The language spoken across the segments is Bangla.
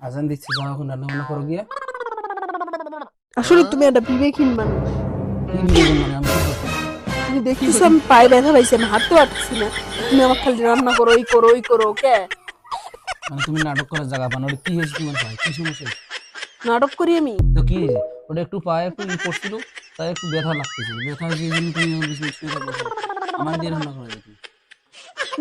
আজান দিচ্ছি, যাও এখন রান্না বান্না করো গিয়া। আসলে তুমি একটা বিবেকহীন মানুষ। কি নিবেন মানে আমি কি করতে? আমি দেখতেছি আমি পায়ে ব্যথা পাইছি, আমি হাঁটতে পারতেছি না, তুমি আমার খালি রান্না করো, ওই করো ওই করো, কে মানে তুমি নাটক করার জায়গা পান, ওটা কি হয়েছে তোমার পায়ে, কি সমস্যা হয়েছে? নাটক করি আমি? তো কি হয়েছে? ওটা একটু পায়ে একটু পড়ছিল, তাই একটু ব্যথা লাগতেছিল, ব্যথা হয়েছে এই জন্য তুমি আমার বিছানায় শুয়ে থাকো। আমার দিয়ে রান্না করা যায় তুমি।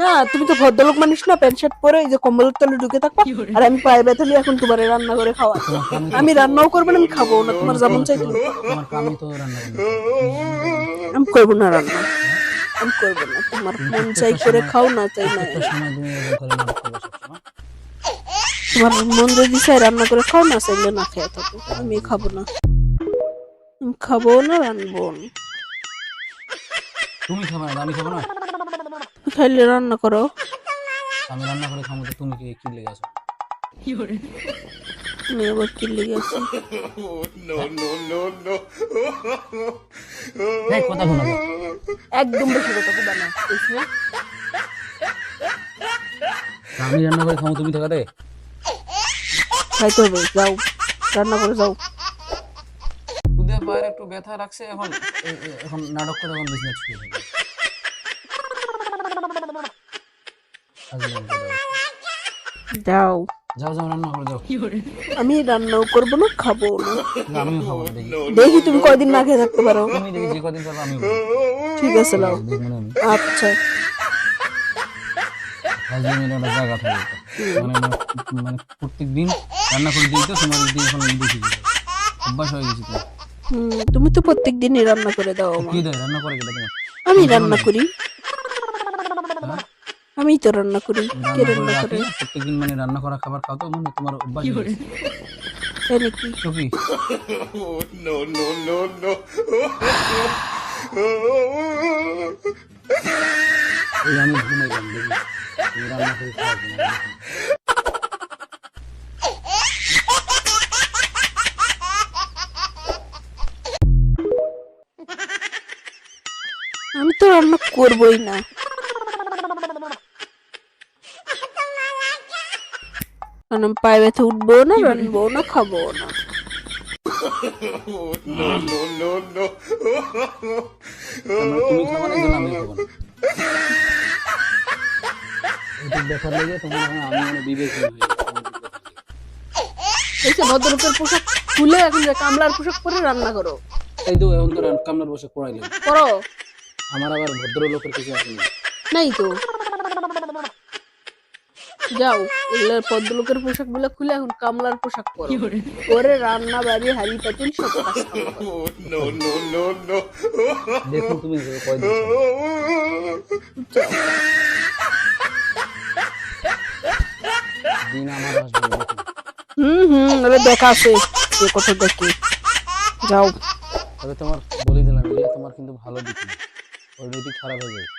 না, তুমি তো ভদ্রলোক মানুষ না, প্যান্ট শার্ট পরে এই যে কম্বলের তলে ঢুকে থাকবা, আর আমি পায়ে ব্যথা নিয়ে এখন তোমার রান্না করে খাওয়া। তোমার কামই তো, আমি রান্নাও করবো না, আমি খাবো না, তোমার যেমন চাই তুমি করো। তোমার কামই তো রান্না বান্না। আমি করবো না রান্না, হ্যাঁ? আমি করবো না, তোমার তুমি মন চাই প্রত্যেকটা করে সময়, খাও, না চাই না। প্রত্যেকটা সময় তুমি এরকম করে নাটক করবে সবসময়। তোমার মন যদি চাই রান্না করে খাও, না চাইলে না খেয়ে থাকো, আমি খাবো না, আমি খাবো না, রান্নবো না। তুমি খাবে না, আমি খাবো না। তুমি খাইলে রান্না করো। আমি রান্না করে খাবো তো তুমি কি কি লেগে আছো? তুমি আবার কি লেগে আছো? এই কথা শোনা তো। একদম বেশি কথা বলবা না, বুঝছো না? আমি রান্না করে খাবো তুমি থাকাতে? খাইতে হবে, যাও রান্না করে যাও। খুদে পায়ের একটু ব্যথা রাখছে, এখন এখন নাটক করে এখন বিজনেস শুরু হবে। ফাজলামি করে যাও। যাও। যাও যাও রান্না করে যাও। আমি রান্নাও করবো না, খাবো না। না, আমিও খাবো না, দেখি। দেখি তুমি কয়দিন না খেয়ে থাকতে পারো। তুমি দেখি যে কদিন পারবো আমিও ঠিক আছে, লাও। দেখবো না আমি। আচ্ছা। ফাজলামির একটা জায়গা থাকে তো। মানে মানে প্রত্যেক দিন রান্না করে দিই তো তোমার দিন এখন দেখি অভ্যাস হয়ে গেছে তো। তুমি তো প্রত্যেক দিনই রান্না করে দাও তো আমার। কি দেয় রান্না করে কেটে তোমার? আমি তুমি করো রান্না নাকি? করি, হ্যাঁ? আমি তো রান্না করি। কে রান্না করে রান্না রাখি করে? প্রত্যেকদিন, মানে রান্না করা খাবার খাও তো, মানে তোমার অভ্যাস হয়ে গেছে। তাই নাকি? তো কি এই আমি ঘুমাইলাম, দেখি তুমি রান্না করে খাওয়া কিনা দেখি। আমি তো রান্না করবোই না। কারণ আমি পায়ে ব্যথা উঠবো না, রানবো না, খাবো না। আমরা তুমি খাবো না এই জন্য আমিও খাবো না। একটু ব্যথা লেগে তখন আমি মানে বিবেকহীন হয়ে গেছি আমার একটু ব্যথা লেগে। এই যে ভদ্রলোকের পোশাক খুলে এখন যে কামলার পোশাক পরে রান্না করো। এই তো এখন তো কামনার বসে পড়াইলাম। করো আমার আবার ভদ্রলোকের কিছু আসেনি। নাই তো, যাও এগুলো ভদ্রলোকের পোশাক গুলো খুলে এখন কামলার পোশাক পরো, পরে রান্না বাড়ি হাড়ি পাতিল সব কাজ কাম করো। দেখুন তুমি কয়দিন যাও। দিন আমার আসবে দেখুন। এবার দেখা আছে যে কত দেখে। যাও। তবে তোমার বলে দিলাম, তোমার কিন্তু ভালো দিক না, অলরেডি খারাপ হয়ে যাবে।